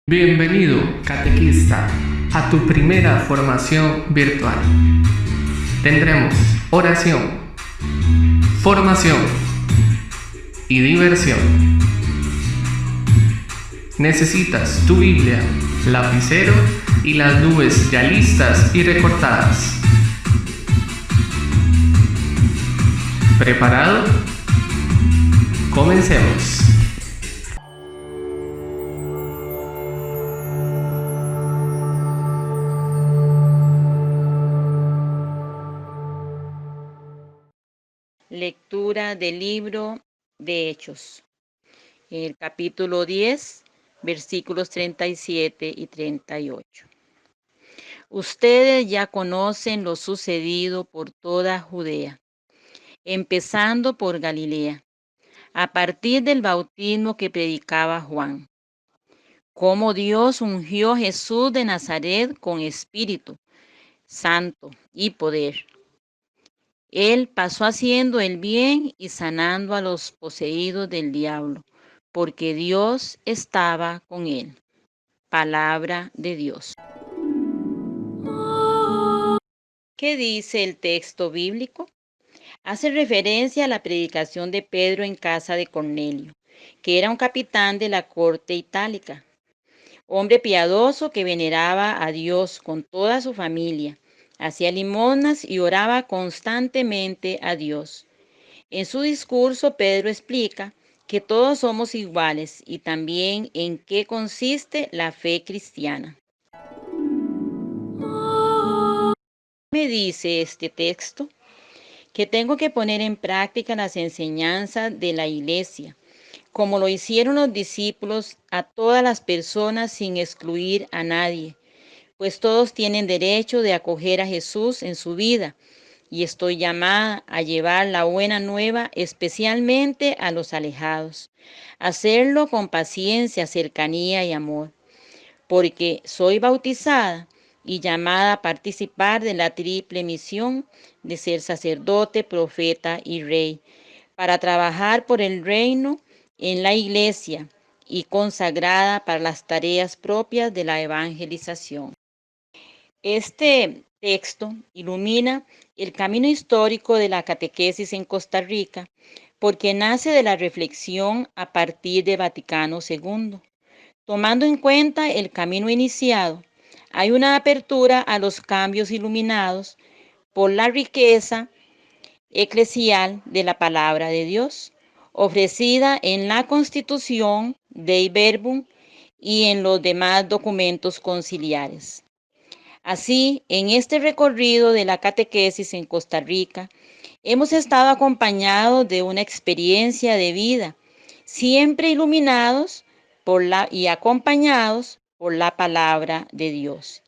Bienvenido, catequista, a tu primera formación virtual. Tendremos oración, formación y diversión. Necesitas tu Biblia, lapicero y las nubes ya listas y recortadas. ¿Preparado? Comencemos. Lectura del libro de Hechos, el capítulo 10, versículos 37 y 38. Ustedes ya conocen lo sucedido por toda Judea, empezando por Galilea, a partir del bautismo que predicaba Juan, cómo Dios ungió a Jesús de Nazaret con Espíritu Santo y poder. Él pasó haciendo el bien y sanando a los poseídos del diablo, porque Dios estaba con él. Palabra de Dios. ¿Qué dice el texto bíblico? Hace referencia a la predicación de Pedro en casa de Cornelio, que era un capitán de la corte itálica, hombre piadoso que veneraba a Dios con toda su familia, hacía limosnas y oraba constantemente a Dios. En su discurso, Pedro explica que todos somos iguales y también en qué consiste la fe cristiana. Me dice este texto que tengo que poner en práctica las enseñanzas de la Iglesia, como lo hicieron los discípulos, a todas las personas sin excluir a nadie, pues todos tienen derecho de acoger a Jesús en su vida, y estoy llamada a llevar la buena nueva especialmente a los alejados, hacerlo con paciencia, cercanía y amor, porque soy bautizada y llamada a participar de la triple misión de ser sacerdote, profeta y rey, para trabajar por el reino en la iglesia y consagrada para las tareas propias de la evangelización. Este texto ilumina el camino histórico de la catequesis en Costa Rica porque nace de la reflexión a partir de Vaticano II. Tomando en cuenta el camino iniciado, hay una apertura a los cambios iluminados por la riqueza eclesial de la palabra de Dios, ofrecida en la Constitución Dei Verbum y en los demás documentos conciliares. Así, en este recorrido de la catequesis en Costa Rica, hemos estado acompañados de una experiencia de vida, siempre iluminados y acompañados por la palabra de Dios.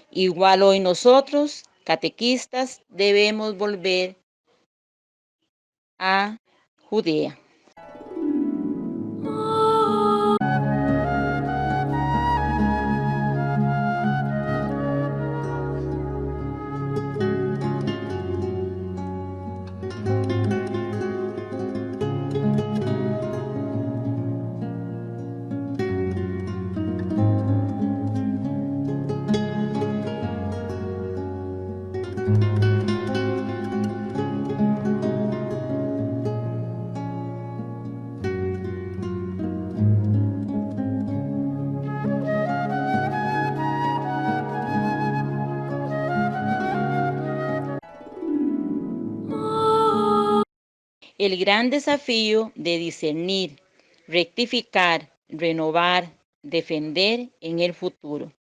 Igual hoy nosotros, catequistas, debemos volver a Judea. El gran desafío de discernir, rectificar, renovar, defender en el futuro.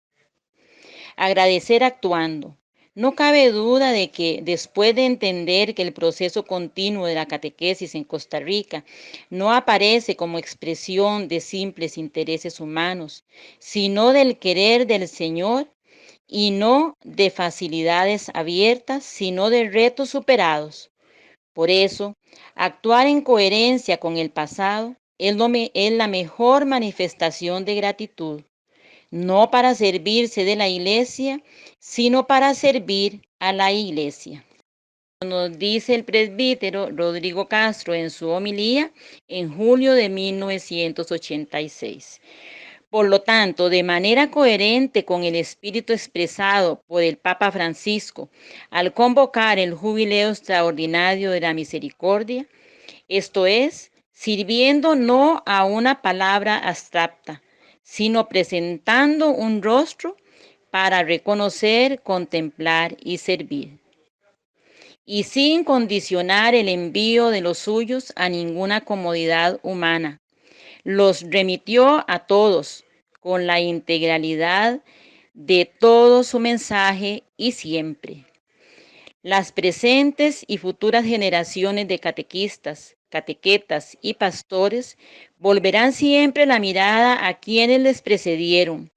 Agradecer actuando. No cabe duda de que después de entender que el proceso continuo de la catequesis en Costa Rica no aparece como expresión de simples intereses humanos, sino del querer del Señor y no de facilidades abiertas, sino de retos superados. Por eso, actuar en coherencia con el pasado es la mejor manifestación de gratitud, no para servirse de la iglesia, sino para servir a la iglesia. Nos dice el presbítero Rodrigo Castro en su homilía en julio de 1986. Por lo tanto, de manera coherente con el espíritu expresado por el Papa Francisco al convocar el Jubileo Extraordinario de la Misericordia, esto es, sirviendo no a una palabra abstracta, sino presentando un rostro para reconocer, contemplar y servir, y sin condicionar el envío de los suyos a ninguna comodidad humana. Los remitió a todos con la integralidad de todo su mensaje y siempre. Las presentes y futuras generaciones de catequistas, catequetas y pastores volverán siempre la mirada a quienes les precedieron,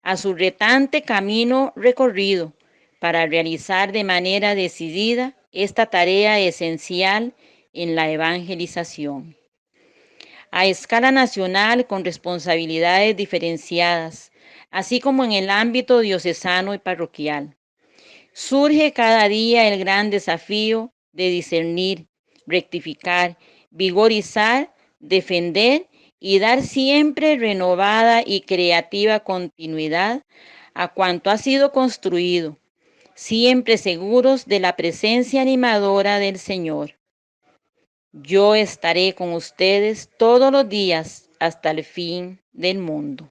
a su retante camino recorrido, para realizar de manera decidida esta tarea esencial en la evangelización. A escala nacional con responsabilidades diferenciadas, así como en el ámbito diocesano y parroquial. Surge cada día el gran desafío de discernir, rectificar, vigorizar, defender y dar siempre renovada y creativa continuidad a cuanto ha sido construido, siempre seguros de la presencia animadora del Señor. Yo estaré con ustedes todos los días hasta el fin del mundo.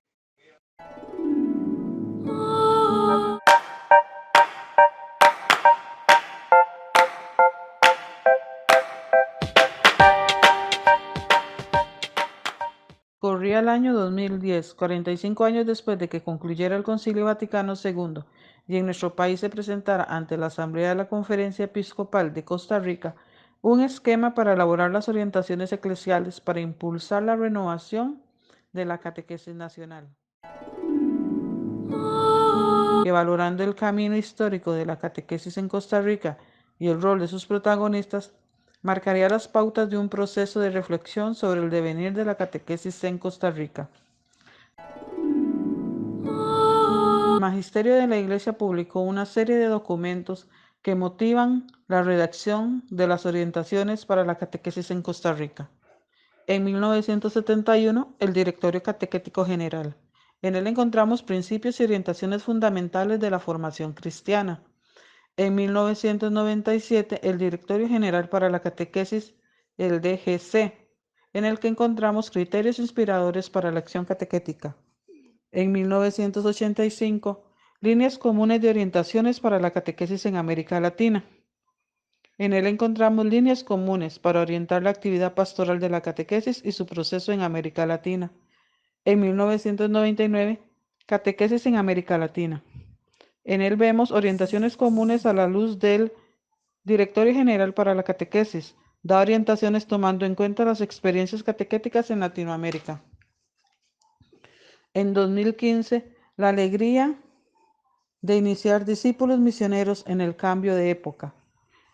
Corría el año 2010, 45 años después de que concluyera el Concilio Vaticano II y en nuestro país se presentara ante la Asamblea de la Conferencia Episcopal de Costa Rica un esquema para elaborar las orientaciones eclesiales para impulsar la renovación de la catequesis nacional, que valorando el camino histórico de la catequesis en Costa Rica y el rol de sus protagonistas, marcaría las pautas de un proceso de reflexión sobre el devenir de la catequesis en Costa Rica. El Magisterio de la Iglesia publicó una serie de documentos que motivan la redacción de las orientaciones para la catequesis en Costa Rica. En 1971, el Directorio Catequético General. En él encontramos principios y orientaciones fundamentales de la formación cristiana. En 1997, el Directorio General para la Catequesis, el DGC, en el que encontramos criterios inspiradores para la acción catequética. En 1985, líneas comunes de orientaciones para la catequesis en América Latina. En él encontramos líneas comunes para orientar la actividad pastoral de la catequesis y su proceso en América Latina. En 1999, catequesis en América Latina. En él vemos orientaciones comunes a la luz del Directorio General para la Catequesis. Da orientaciones tomando en cuenta las experiencias catequéticas en Latinoamérica. En 2015, la alegría de iniciar discípulos misioneros en el cambio de época.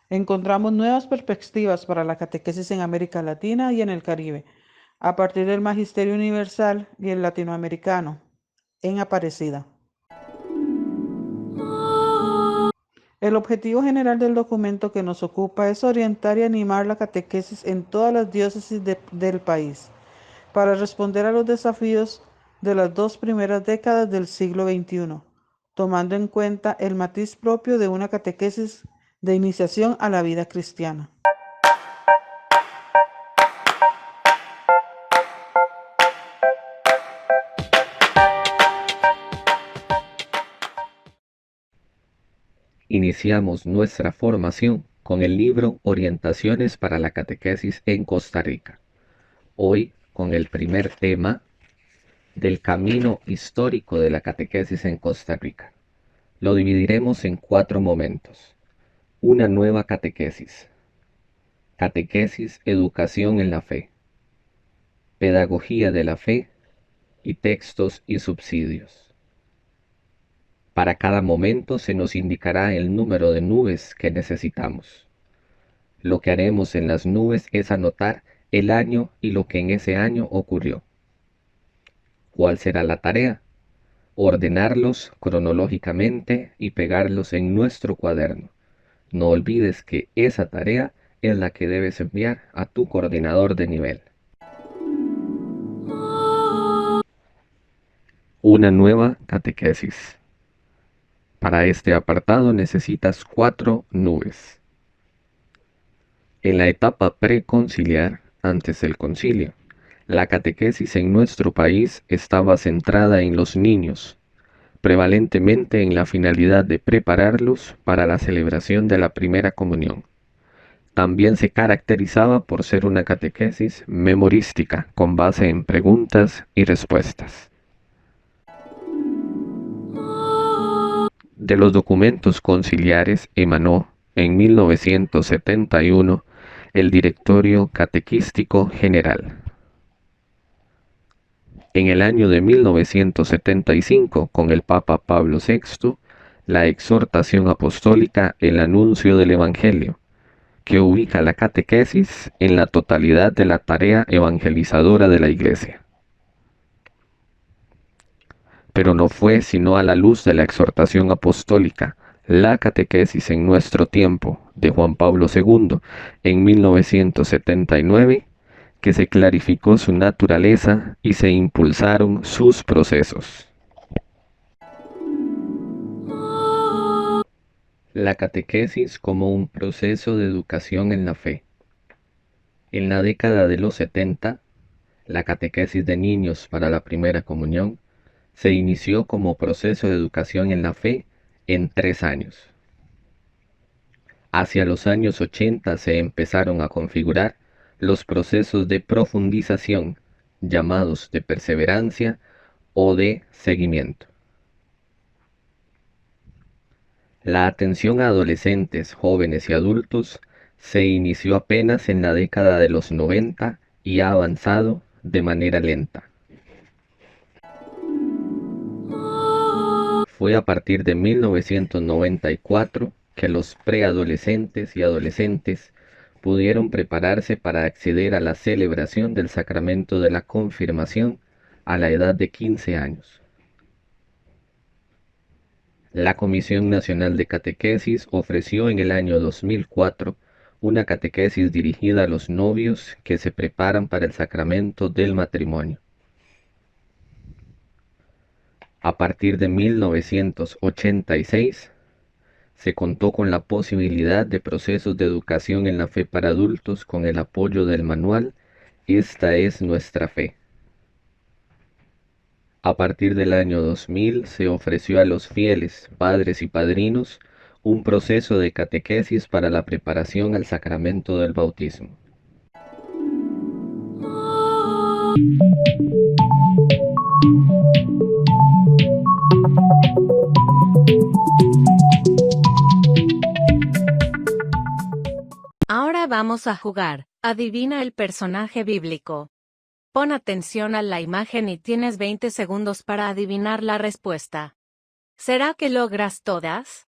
Encontramos nuevas perspectivas para la catequesis en América Latina y en el Caribe, a partir del Magisterio Universal y el Latinoamericano, en Aparecida. El objetivo general del documento que nos ocupa es orientar y animar la catequesis en todas las diócesis del país, para responder a los desafíos de las 2 primeras décadas del siglo XXI, tomando en cuenta el matiz propio de una catequesis de iniciación a la vida cristiana. Iniciamos nuestra formación con el libro Orientaciones para la Catequesis en Costa Rica. Hoy con el primer tema del camino histórico de la catequesis en Costa Rica. Lo dividiremos en 4 momentos. Una nueva catequesis. Catequesis, educación en la fe. Pedagogía de la fe y textos y subsidios. Para cada momento se nos indicará el número de nubes que necesitamos. Lo que haremos en las nubes es anotar el año y lo que en ese año ocurrió. ¿Cuál será la tarea? Ordenarlos cronológicamente y pegarlos en nuestro cuaderno, No olvides que esa tarea es la que debes enviar a tu coordinador de nivel. Una nueva catequesis. Para este apartado necesitas 4 nubes. En la etapa preconciliar, antes del concilio, la catequesis en nuestro país estaba centrada en los niños, prevalentemente en la finalidad de prepararlos para la celebración de la primera comunión. También se caracterizaba por ser una catequesis memorística con base en preguntas y respuestas. De los documentos conciliares emanó en 1971 el Directorio Catequístico General. En el año de 1975, con el Papa Pablo VI, la exhortación apostólica El Anuncio del Evangelio, que ubica la catequesis en la totalidad de la tarea evangelizadora de la Iglesia. Pero no fue sino a la luz de la exhortación apostólica, la catequesis en nuestro tiempo, de Juan Pablo II, en 1979, que se clarificó su naturaleza y se impulsaron sus procesos. La catequesis como un proceso de educación en la fe. En la década de los 70, la catequesis de niños para la primera comunión se inició como proceso de educación en la fe en 3 años. Hacia los años 80 se empezaron a configurar los procesos de profundización, llamados de perseverancia o de seguimiento. La atención a adolescentes, jóvenes y adultos se inició apenas en la década de los 90 y ha avanzado de manera lenta. Fue a partir de 1994 que los preadolescentes y adolescentes pudieron prepararse para acceder a la celebración del sacramento de la confirmación a la edad de 15 años. La Comisión Nacional de Catequesis ofreció en el año 2004 una catequesis dirigida a los novios que se preparan para el sacramento del matrimonio. A partir de 1986, se contó con la posibilidad de procesos de educación en la fe para adultos con el apoyo del manual Esta es nuestra fe. A partir del año 2000 se ofreció a los fieles, padres y padrinos, un proceso de catequesis para la preparación al sacramento del bautismo. Ahora vamos a jugar. Adivina el personaje bíblico. Pon atención a la imagen y tienes 20 segundos para adivinar la respuesta. ¿Será que logras todas?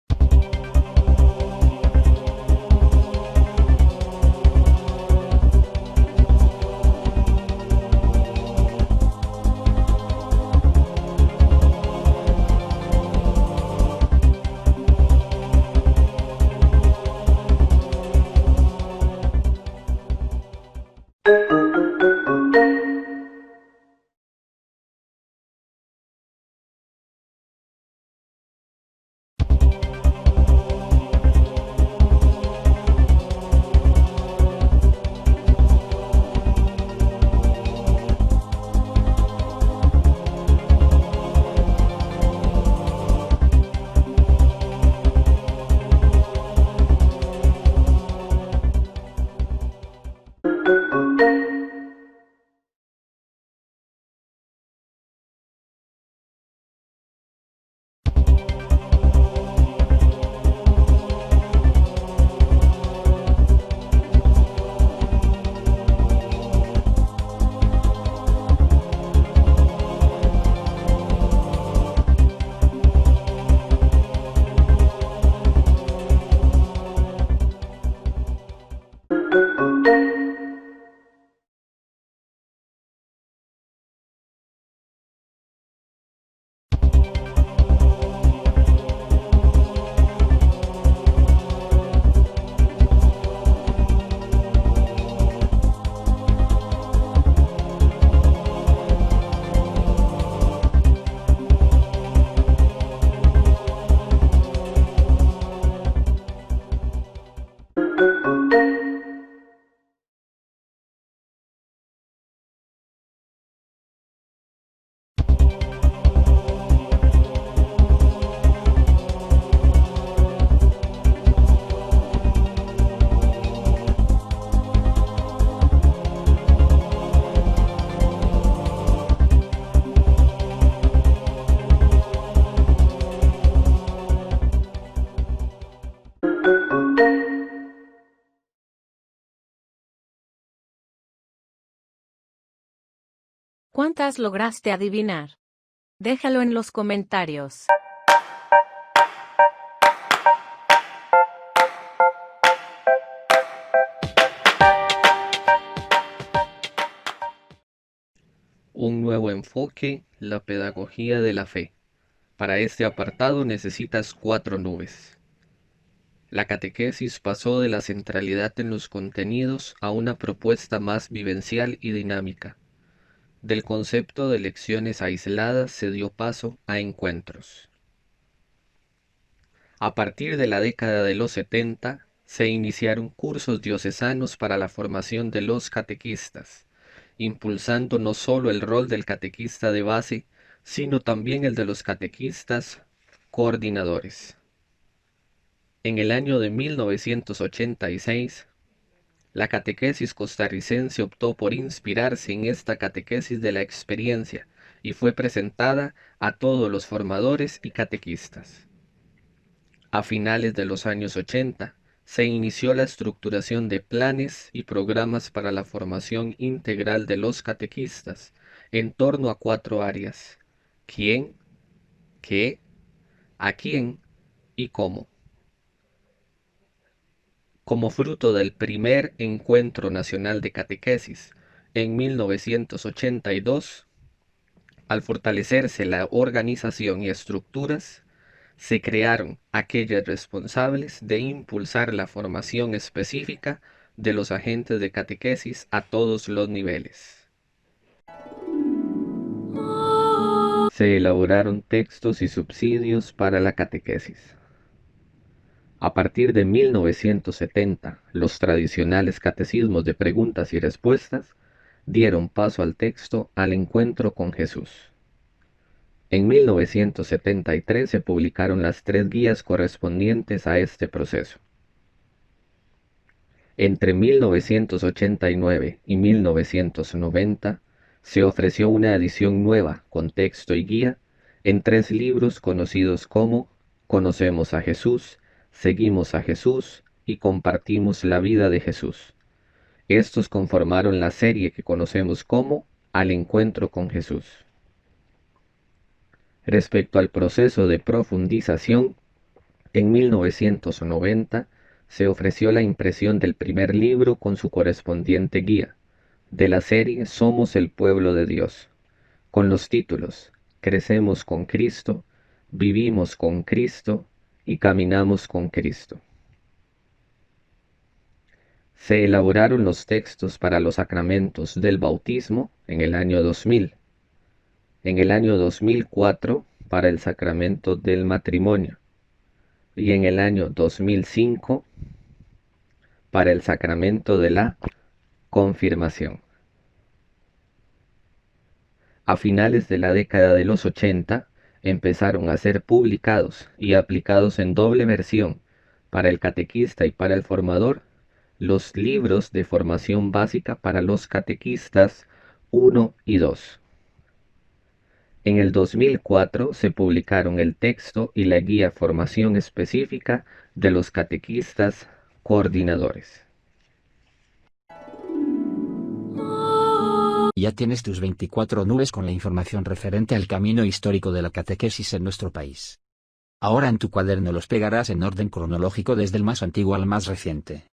¿Cuántas lograste adivinar? Déjalo en los comentarios. Un nuevo enfoque, la pedagogía de la fe. Para este apartado necesitas 4 nubes. La catequesis pasó de la centralidad en los contenidos a una propuesta más vivencial y dinámica. Del concepto de lecciones aisladas se dio paso a encuentros. A partir de la década de los 70, se iniciaron cursos diocesanos para la formación de los catequistas, impulsando no solo el rol del catequista de base, sino también el de los catequistas coordinadores. En el año de 1986, la catequesis costarricense optó por inspirarse en esta catequesis de la experiencia y fue presentada a todos los formadores y catequistas. A finales de los años 80, se inició la estructuración de planes y programas para la formación integral de los catequistas en torno a 4 áreas: quién, qué, a quién y cómo. Como fruto del primer Encuentro Nacional de Catequesis en 1982, al fortalecerse la organización y estructuras, se crearon aquellas responsables de impulsar la formación específica de los agentes de catequesis a todos los niveles. Se elaboraron textos y subsidios para la catequesis. A partir de 1970, los tradicionales catecismos de preguntas y respuestas dieron paso al texto Al encuentro con Jesús. En 1973 se publicaron las 3 guías correspondientes a este proceso. Entre 1989 y 1990 se ofreció una edición nueva con texto y guía en 3 libros conocidos como Conocemos a Jesús, Seguimos a Jesús y Compartimos la vida de Jesús. Estos conformaron la serie que conocemos como Al encuentro con Jesús. Respecto al proceso de profundización, en 1990 se ofreció la impresión del primer libro con su correspondiente guía, de la serie Somos el pueblo de Dios, con los títulos Crecemos con Cristo, Vivimos con Cristo y Caminamos con Cristo. Se elaboraron los textos para los sacramentos del bautismo en el año 2000, en el año 2004 para el sacramento del matrimonio y en el año 2005 para el sacramento de la confirmación. A finales de la década de los 80 empezaron a ser publicados y aplicados en doble versión para el catequista y para el formador los libros de formación básica para los catequistas 1 y 2. En el 2004 se publicaron el texto y la guía Formación Específica de los Catequistas Coordinadores. Ya tienes tus 24 nubes con la información referente al camino histórico de la catequesis en nuestro país. Ahora en tu cuaderno los pegarás en orden cronológico desde el más antiguo al más reciente.